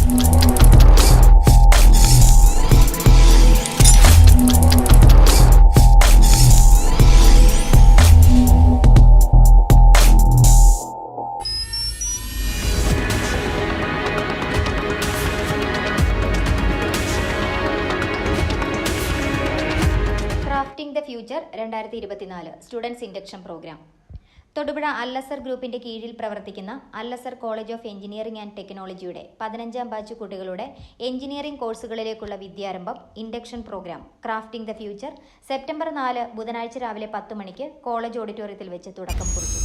Crafting the future 2024 students induction programme. Thodupuzha Al Azhar ഗ്രൂപ്പിന്റെ കീഴിൽ പ്രവർത്തിക്കുന്ന Al Azhar college of engineering and ടെക്നോളജിയുടെ 15ാം ബാച്ച് കുട്ടികളുടെ എഞ്ചിനീയറിംഗ് കോഴ്സുകളിലേക്കുള്ള വിദ്യാരംഭം induction programme crafting the future September 4 ബുധനാഴ്ച രാവിലെ 10 മണിക്ക് കോളേജ് ഓഡിറ്റോറിയത്തിൽ വെച്ച് തുടക്കം കുറിച്ചു.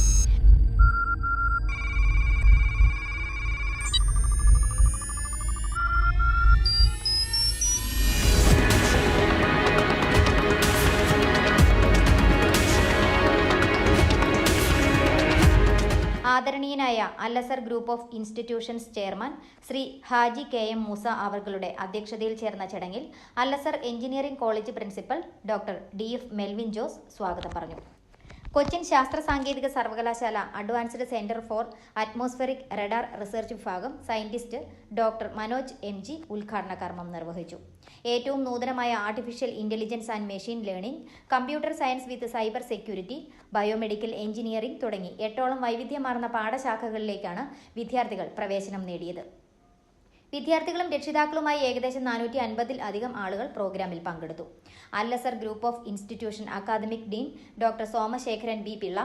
ആദരണീയനായ Al Azhar group of institutions chairman Shri Haji KM Moosa അവர்களுടെ അധ്യക്ഷതയിൽ ചേർന്ന ചടങ്ങിൽ Al Azhar engineering college principal doctor DF Melvin Jose സ്വാഗതം പറഞ്ഞു. കൊച്ചിൻ ശാസ്ത്ര സാങ്കേതിക സർവകലാശാല advanced centre for atmospheric radar research വിഭാഗം സയന്റിസ്റ്റ് ഡോക്ടർ മനോജ് MG ഉദ്ഘാടന കർമ്മം നിർവഹിച്ചു. ഏറ്റവും നൂതനമായ artificial intelligence and machine learning, computer science with cyber security, biomedical engineering തുടങ്ങി 8ഓളം വൈവിധ്യമാർന്ന പാഠശാഖകളിലേക്കാണ് വിദ്യാർത്ഥികൾ പ്രവേശനം നേടിയത്. വിദ്യാർത്ഥികളും രക്ഷിതാക്കളുമായി ഏകദേശം 450-ൽ ആളുകൾ പ്രോഗ്രാമിൽ പങ്കെടുത്തു. Al Azhar group of institution academic dean doctor Somasekharan B. Pillai,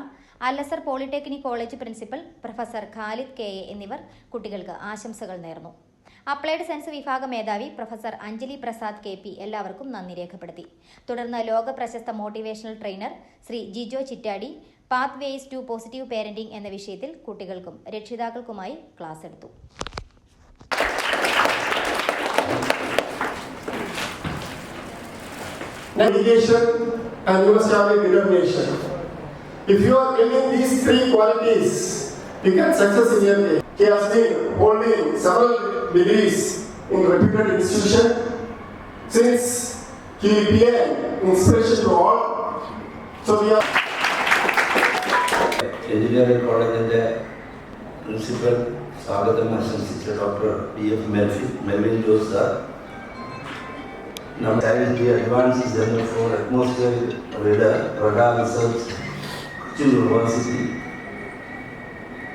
Al Azhar polytechnic college principal professor Khalid KA എന്നിവർ കുട്ടികൾക്ക് ആശംസകൾ നേർന്നു. അപ്ലൈഡ് സയൻസ് വിഭാഗം മേധാവി പ്രൊഫസർ അഞ്ജലി പ്രസാദ് KP എല്ലാവർക്കും നന്ദി രേഖപ്പെടുത്തി. തുടർന്ന് ലോക പ്രശസ്ത motivational trainer Shri Jijo Chittadi pathways to positive parenting എന്ന വിഷയത്തിൽ കുട്ടികൾക്കും രക്ഷിതാക്കൾക്കുമായി ക്ലാസ് എടുത്തു. Dedication and you must have a determination. If you are getting these three qualities, you can success in your life. He has been holding several degrees in reputed institution since he became inspiration to all. So we are Engineering College in the principal Swagatham Associate Dr. DF Melvin Jose sir. Now, science advances Center for Atmospheric Radar Research, Kochi University.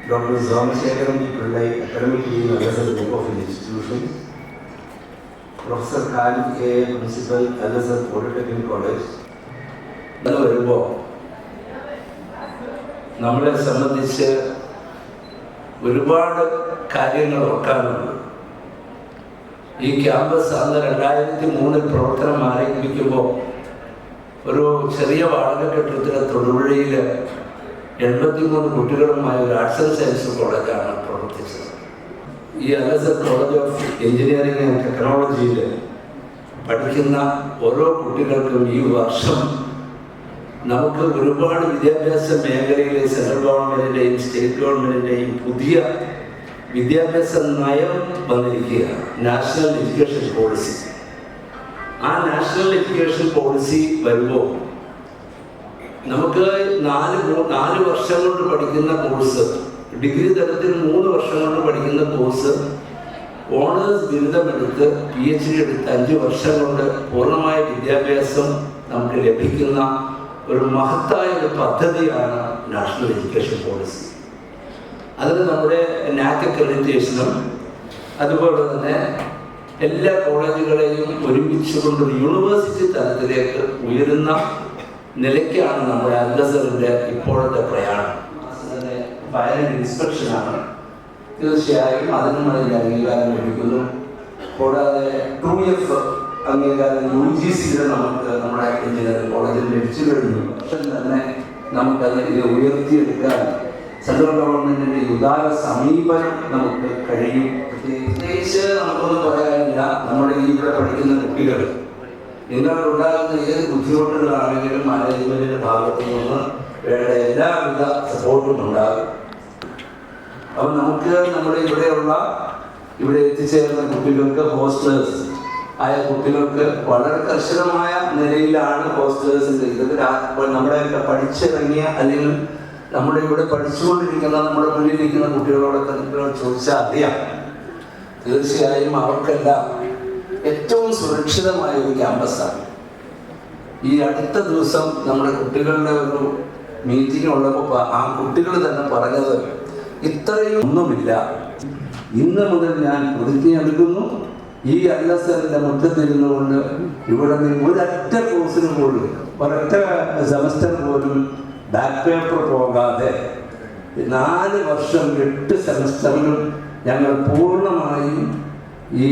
Dr. Somashekaran B. Pillai, Academic Dean, Allasar Group of Institutions. Professor Khalid KA, Principal, Allasar Polytechnic College. Now, വരുമ്പോൾ നമ്മളെ സംബന്ധിച്ച് ഒരുപാട് കാര്യങ്ങൾ ഓർക്കാനുണ്ട്. ഈ campus അന്ന് 2003 പ്രവർത്തനം ആരംഭിക്കുമ്പോൾ ഒരു ചെറിയ വാടക കെട്ടിടത്തിലെ തൊടുപുഴയിൽ 83 കുട്ടികളുമായ ഒരു ആർട്സ് ആൻഡ് സയൻസ് കോളേജാണ് പ്രവർത്തിച്ചത്. ഈ അല്ലസർ കോളേജ് ഓഫ് എഞ്ചിനീയറിംഗ് ആൻഡ് ടെക്നോളജിയിൽ പഠിക്കുന്ന ഓരോ കുട്ടികൾക്കും ഈ വർഷം നമുക്ക് ഒരുപാട് വിദ്യാഭ്യാസ മേഖലയിലെ സെൻട്രൽ ഗവൺമെൻറ്റിൻ്റെയും സ്റ്റേറ്റ് ഗവൺമെൻറ്റിൻ്റെയും പുതിയ വിദ്യാഭ്യാസ നയം വന്നിരിക്കുകയാണ്, നാഷണൽ എഡ്യൂക്കേഷൻ പോളിസി. ആ നാഷണൽ എഡ്യൂക്കേഷൻ പോളിസി വരുമ്പോൾ നമുക്ക് 4 വർഷം കൊണ്ട് പഠിക്കുന്ന കോഴ്സ്, ഡിഗ്രി തലത്തിൽ 3 വർഷം കൊണ്ട് പഠിക്കുന്ന കോഴ്സ്, ഓണേഴ്സ് ബിരുദമെടുത്ത് PhD എടുത്ത് 5 വർഷം കൊണ്ട് പൂർണ്ണമായ വിദ്യാഭ്യാസം നമുക്ക് ലഭിക്കുന്ന ഒരു മഹത്തായ ഒരു പദ്ധതിയാണ് നാഷണൽ എഡ്യൂക്കേഷൻ പോളിസി. അതിന് നമ്മുടെ NAC അക്രഡിറ്റേഷനും അതുപോലെ തന്നെ എല്ലാ കോളേജുകളെയും ഒരുമിച്ചുകൊണ്ടൊരു യൂണിവേഴ്സിറ്റി തലത്തിലേക്ക് ഉയരുന്ന നിലയ്ക്കാണ് നമ്മുടെ അല്ലസറിൻ്റെ ഇപ്പോഴത്തെ പ്രയാണം. ഫൈനൽ ഇൻസ്പെക്ഷനാണ്. തീർച്ചയായും അതിനും അതിൻ്റെ അംഗീകാരം ലഭിക്കുന്നു. കൂടാതെ 2F അംഗീകാരം UGCയുടെ നമുക്ക് നമ്മുടെ എഞ്ചിനീയറിംഗ് കോളേജിൽ ലഭിച്ചു കഴിഞ്ഞു. തന്നെ നമുക്കത് ഇത് ഉയർത്തിയെടുക്കാൻ സെൻട്രൽ ഗവൺമെന്റിന്റെ ഉദാര സമീപനം നമുക്ക് കഴിയും. പ്രത്യേകിച്ച് നമുക്കൊന്നും പറയാനില്ല. നമ്മുടെ ഇവിടെ പഠിക്കുന്ന കുട്ടികൾ നിങ്ങളുണ്ടാകുന്ന ഏത് ബുദ്ധിമുട്ടുകളാണെങ്കിലും മാനേജ്മെന്റിന്റെ ഭാഗത്തു നിന്ന് വേണ്ട എല്ലാവിധ സപ്പോർട്ടും ഉണ്ടാകും. അപ്പം നമുക്ക് നമ്മുടെ ഇവിടെ എത്തിച്ചേർന്ന കുട്ടികൾക്ക് ഹോസ്റ്റേഴ്സ് ആയ കുട്ടികൾക്ക് വളരെ കർശനമായ നിലയിലാണ് ഹോസ്റ്റേഴ്സിൻ്റെ ഇതൊക്കെ നമ്മുടെയൊക്കെ പഠിച്ചിറങ്ങിയ അല്ലെങ്കിൽ നമ്മുടെ ഇവിടെ പഠിച്ചുകൊണ്ടിരിക്കുന്ന നമ്മുടെ മുന്നിലിരിക്കുന്ന കുട്ടികളോടൊക്കെ നിങ്ങൾ ചോദിച്ചാൽ അറിയാം. തീർച്ചയായും അവർക്കെല്ലാം ഏറ്റവും സുരക്ഷിതമായ ഒരു ക്യാമ്പസാണ്. ഈ അടുത്ത ദിവസം നമ്മുടെ കുട്ടികളുടെ ഒരു മീറ്റിംഗ് ഉള്ളപ്പോൾ ആ കുട്ടികൾ തന്നെ പറഞ്ഞത് ഇത്രയും ഒന്നുമില്ല. ഇന്ന് മുതൽ ഞാൻ പ്രതിജ്ഞയെടുക്കുന്നു, ഈ അല്ലസറിൻ്റെ മുറ്റത്തിരുന്നുകൊണ്ട് ഇവിടെ നിന്ന് ഒരൊറ്റ കോഴ്സിന് പോലും ഒരൊറ്റ സെമസ്റ്റർ പോലും ബാക്ക് പേപ്പർ പോകാതെ 4 വർഷം 8 സെമസ്റ്ററിലും ഞങ്ങൾ പൂർണ്ണമായും ഈ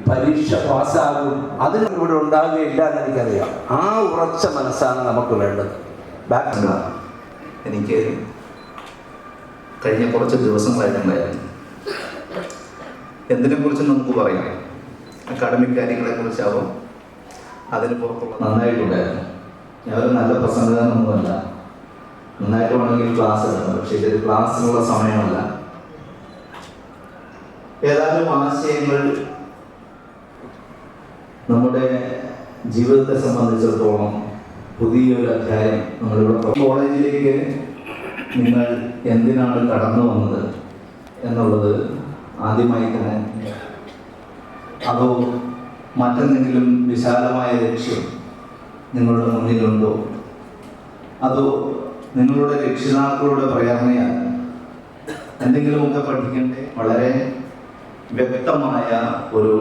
പരീക്ഷ പാസ്സാകും. അതിന് ഇവിടെ ഉണ്ടാകുകയില്ല എന്ന് എനിക്കറിയാം. ആ ഉറച്ച മനസ്സാണ് നമുക്ക് വേണ്ടത്. എനിക്ക് കഴിഞ്ഞ കുറച്ച് ദിവസങ്ങളായിട്ടുണ്ടായിരുന്നു. എന്തിനെക്കുറിച്ചും നമുക്ക് പറയാം, അക്കാഡമിക് കാര്യങ്ങളെക്കുറിച്ചാവും. അതിന് പുറത്തുള്ള നന്നായിട്ടുണ്ടായിരുന്നു. ഞാൻ ഒരു നല്ല പ്രസംഗകനൊന്നുമല്ല, നന്നായിട്ട് വേണമെങ്കിൽ ക്ലാസ് എടുക്കണം, പക്ഷേ ഇതൊരു ക്ലാസ്സിനുള്ള സമയമല്ല. ഏതാനും ആശയങ്ങൾ നമ്മുടെ ജീവിതത്തെ സംബന്ധിച്ചിടത്തോളം പുതിയൊരു അധ്യായം നമ്മളിവിടെ കോളേജിലേക്ക് നിങ്ങൾ എന്തിനാണ് കടന്നു വന്നത് എന്നുള്ളത് ആദ്യമായി തന്നെ, അതോ മറ്റെന്തെങ്കിലും വിശാലമായ ലക്ഷ്യം നിങ്ങളുടെ മുന്നിലുണ്ടോ, അതോ നിങ്ങളുടെ രക്ഷിതാക്കളുടെ പ്രേരണയാൽ എന്തെങ്കിലുമൊക്കെ പഠിക്കേണ്ട വളരെ വ്യക്തമായ ഒരു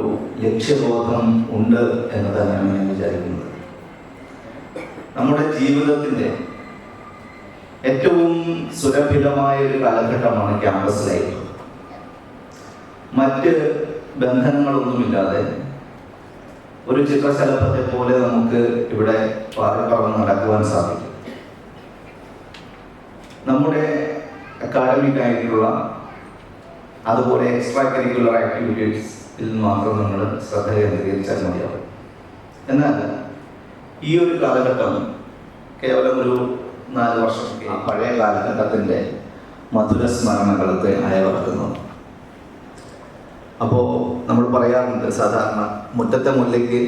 ലക്ഷ്യബോധം ഉണ്ട് എന്ന് തന്നെയാണ് ഞാൻ വിചാരിക്കുന്നത്. നമ്മുടെ ജീവിതത്തിൻ്റെ ഏറ്റവും സുരഭിലമായ ഒരു കാലഘട്ടമാണ് ക്യാമ്പസ് ലൈഫ്. മറ്റ് ബന്ധനങ്ങളൊന്നുമില്ലാതെ ഒരു ചിത്രശലഭത്തെ പോലെ നമുക്ക് ഇവിടെ പാറിപ്പറന്ന് നടക്കുവാൻ സാധിക്കും. നമ്മുടെ അക്കാഡമിക് ആയിട്ടുള്ള അതുപോലെ എക്സ്ട്രാ കരിക്കുലർ ആക്ടിവിറ്റീസിൽ മാത്രം നമ്മൾ ശ്രദ്ധ കേന്ദ്രീകരിച്ചാൽ മതിയാവും. എന്നാൽ ഈ ഒരു കാലഘട്ടം കേവലം ഒരു 4 വർഷം പഴയ കാലഘട്ടത്തിൻ്റെ മധുര സ്മരണകളൊക്കെ അയവർക്കുന്നു. അപ്പോൾ നമ്മൾ പറയാറുണ്ട്, സാധാരണ മുറ്റത്തെ മുല്ലയ്ക്ക്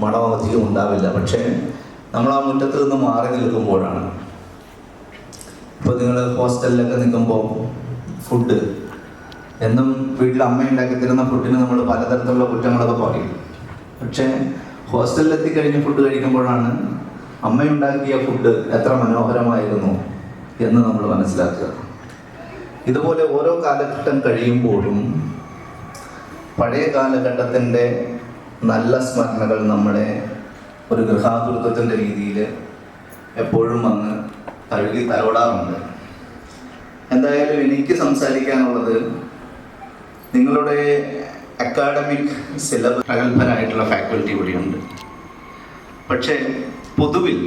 മണം അധികം ഉണ്ടാവില്ല, പക്ഷേ നമ്മൾ ആ മുറ്റത്ത് നിന്ന് മാറി നിൽക്കുമ്പോഴാണ്. ഇപ്പോൾ നിങ്ങൾ ഹോസ്റ്റലിലൊക്കെ നിൽക്കുമ്പോൾ ഫുഡ് എന്നും വീട്ടിൽ അമ്മ ഉണ്ടാക്കി തരുന്ന ഫുഡിന് നമ്മൾ പലതരത്തിലുള്ള കുറ്റങ്ങളൊക്കെ പറയും. പക്ഷേ ഹോസ്റ്റലിലെത്തി കഴിഞ്ഞ് ഫുഡ് കഴിക്കുമ്പോഴാണ് അമ്മയുണ്ടാക്കിയ ഫുഡ് എത്ര മനോഹരമായിരുന്നു എന്ന് നമ്മൾ മനസ്സിലാക്കുക. ഇതുപോലെ ഓരോ കാലഘട്ടം കഴിയുമ്പോഴും പഴയ കാലഘട്ടത്തിൻ്റെ നല്ല സ്മരണകൾ നമ്മുടെ ഒരു ഗൃഹാതുരത്വത്തിൻ്റെ രീതിയിൽ എപ്പോഴും വന്ന് തഴുകി തലോടാറുണ്ട്. എന്തായാലും എനിക്ക് സംസാരിക്കാനുള്ളത്, നിങ്ങളുടെ അക്കാഡമിക് സിലബസ് പ്രഗത്ഭരായിട്ടുള്ള ഫാക്കൽറ്റി ഇവിടെയുണ്ട്. പക്ഷേ പൊതുവിൽ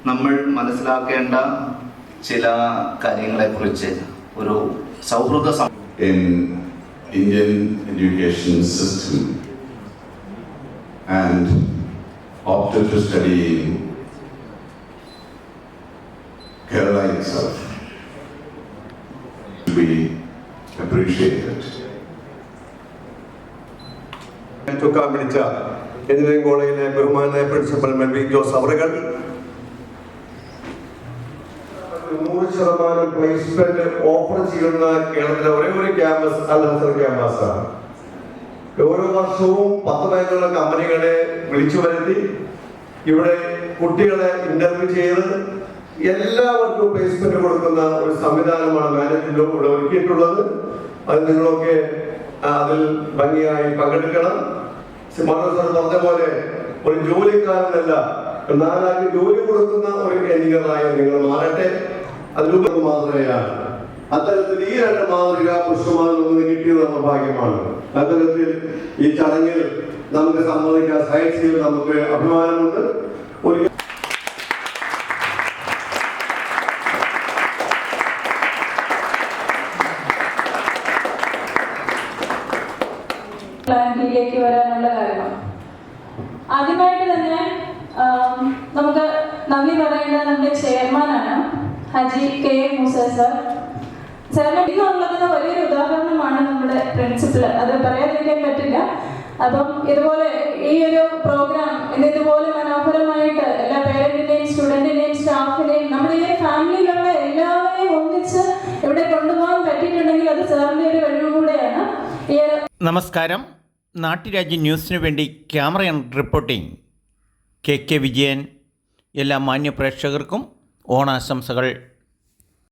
നമ്മൾ മനസ്സിലാക്കേണ്ട ചില കാര്യങ്ങളെക്കുറിച്ച് ഒരു സൗഹൃദ Indian education system and opted to study in Kerala itself to be appreciated. ചുക്കാൻ പിടിച്ച എഞ്ചിനീയറിംഗ് കോളേജിലെ ബഹുമാനായ പ്രിൻസിപ്പൽ മെൽവിൻ ജോസ് അവറുകൾ 100% പ്ലേസ്മെന്റ് ഓഫർ ചെയ്യുന്ന കേരളത്തിലെ ഒരേ ഒരു ക്യാമ്പസ് അൽ-അസ്ഹർ ക്യാമ്പസാണ്. ഓരോ വർഷവും 10 ബാങ്കുള്ള കമ്പനികളെ വിളിച്ചു വരുത്തി ഇവിടെ കുട്ടികളെ ഇന്റർവ്യൂ ചെയ്ത് എല്ലാവർക്കും പ്ലേസ്മെന്റ് കൊടുക്കുന്ന ഒരു സംവിധാനമാണ് മാനേജ്മെന്റ് ഇവിടെ ഒരുക്കിയിട്ടുള്ളത്. അത് നിങ്ങളൊക്കെ അതിൽ ഭംഗിയായി പങ്കെടുക്കണം. പറഞ്ഞ പോലെ ഒരു ജോലിക്കാരനല്ല, 4 ആൾക്ക് ജോലി കൊടുക്കുന്ന ഒരു എഞ്ചിനീയറായി നിങ്ങൾ മാറട്ടെ. അതിലൂടെ മാതൃകയാണ്. അത്തരത്തിൽ ഈ 2 മാതൃക പുഷ്പമാനം നമുക്ക് കിട്ടിയത് നമ്മുടെ ഭാഗ്യമാണ്. അത്തരത്തിൽ ഈ ചടങ്ങിൽ നമുക്ക് സംബന്ധിക്കാൻ സയൻസിൽ നമുക്ക് അഭിമാനമുണ്ട്. ഒരു പ്ലാനിലേക്ക് വരാനുള്ള കാരണം, ആദ്യമായിട്ട് തന്നെ നമുക്ക് നന്ദി പറയേണ്ടത് നമ്മുടെ ചെയർമാനാണ് ഹാജി കെ.എം. മൂസ സാർ. സാറിന് ഇന്നുള്ളതിന് വലിയൊരു ഉദാഹരണമാണ് നമ്മുടെ പ്രിൻസിപ്പൽ, അത് പറയാതിരിക്കാൻ പറ്റില്ല. അപ്പം ഇതുപോലെ ഈ ഒരു പ്രോഗ്രാം ഇതുപോലെ മനോഹരമായിട്ട് എല്ലാ പേരന്റിനെയും സ്റ്റുഡന്റിനെയും സ്റ്റാഫിനെയും നമ്മുടെ ഈ ഫാമിലിയിലുള്ള എല്ലാവരെയും ഒന്നിച്ച് ഇവിടെ കൊണ്ടുപോകാൻ പറ്റിയിട്ടുണ്ടെങ്കിൽ അത് സാറിന്റെ ഒരു കഴിവ് കൂടെയാണ്. നമസ്കാരം. നാട്ടുരാജ്യ ന്യൂസിനു വേണ്ടി camera and reporting K Vijayan. എല്ലാ മാന്യ പ്രേക്ഷകർക്കും ഓണാശംസകൾ.